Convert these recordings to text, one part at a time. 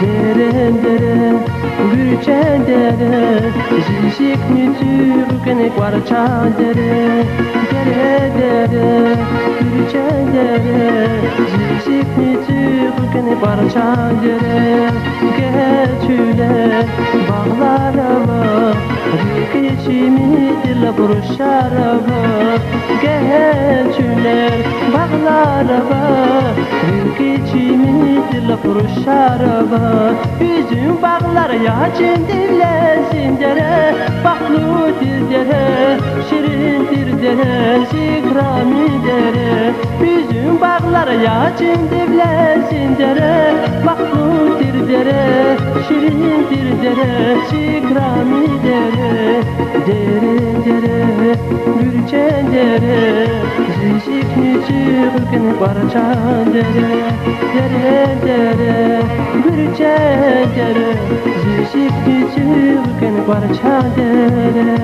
Dere dere, gürçe dere, zizik nütürgene kvarça dere. Dere dere, gürçe dere, zizik nütürgene kvarça dere. Geçüle bağlara bak, rikiçimi dille buruşara bak. Geçüle bağlara bak, rikiçimi dille buruşara bak. Üzüm bağlar yağcın dillesin dere, bakludir dere, şirindir dere, zikrami dere. Üzüm bağlar yağcın dillesin dere, bakludir dere, şirindir dere, zikrami dere. Dere dere, gürçe dere, zizik nücürgün parça dere. Dere dere, gürçe dere, zizik nücürgün parça dere.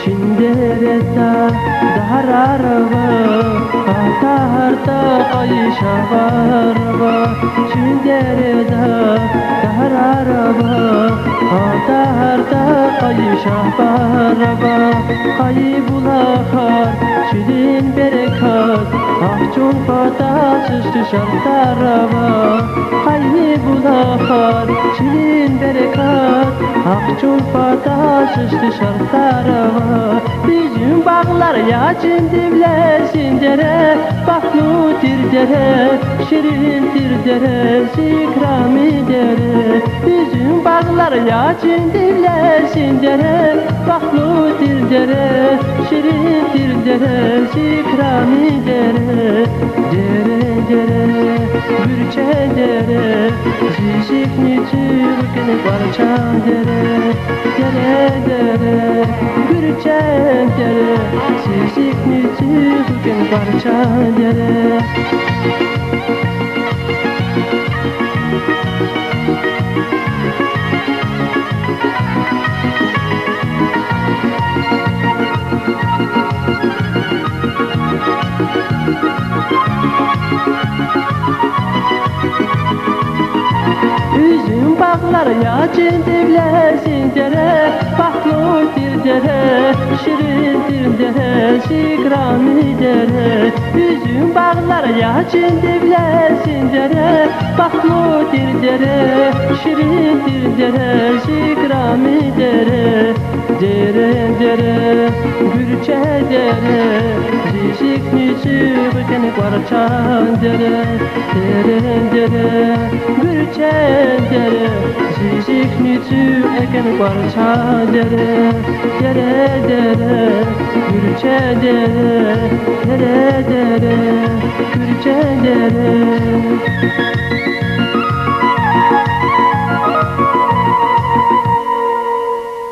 Çindereda dahararava, ataharta kayışavarava. Çindereda dahararava, ataharta kayışavarava. Kaybulahar, çilin berekat, ahçun fata sıçtı şartarava. Kaybulahar, çilin berekat, ahçun fata sıçtı şartarava. Üzüm bağlar yağcın diblesin dere, bakludir dere, şirindir dere, zikrami dere. Üzüm bağlar yağcın diblesin dere, bakludir dere, şirindir dere, zikrami dere. Dere dere, gürçe dere, zizik nücürgün parça dere. Dere dere, gürçe dere, zizik nücürgün parça dere. Üzüm bağlar yağcın diblesin dere, bakludir dere, şirindir dere, zikrami dere. Üzüm bağlar yağcın diblesin dere, bakludir dere, şirindir dere, zikrami dere. Dere dere, gürçe dere, zizik nücürgün parça dere. Dere dere, gürçe dere, zizik nücürgün parça dere. Dere dere, gürçe dere, dere dere, gürçe dere.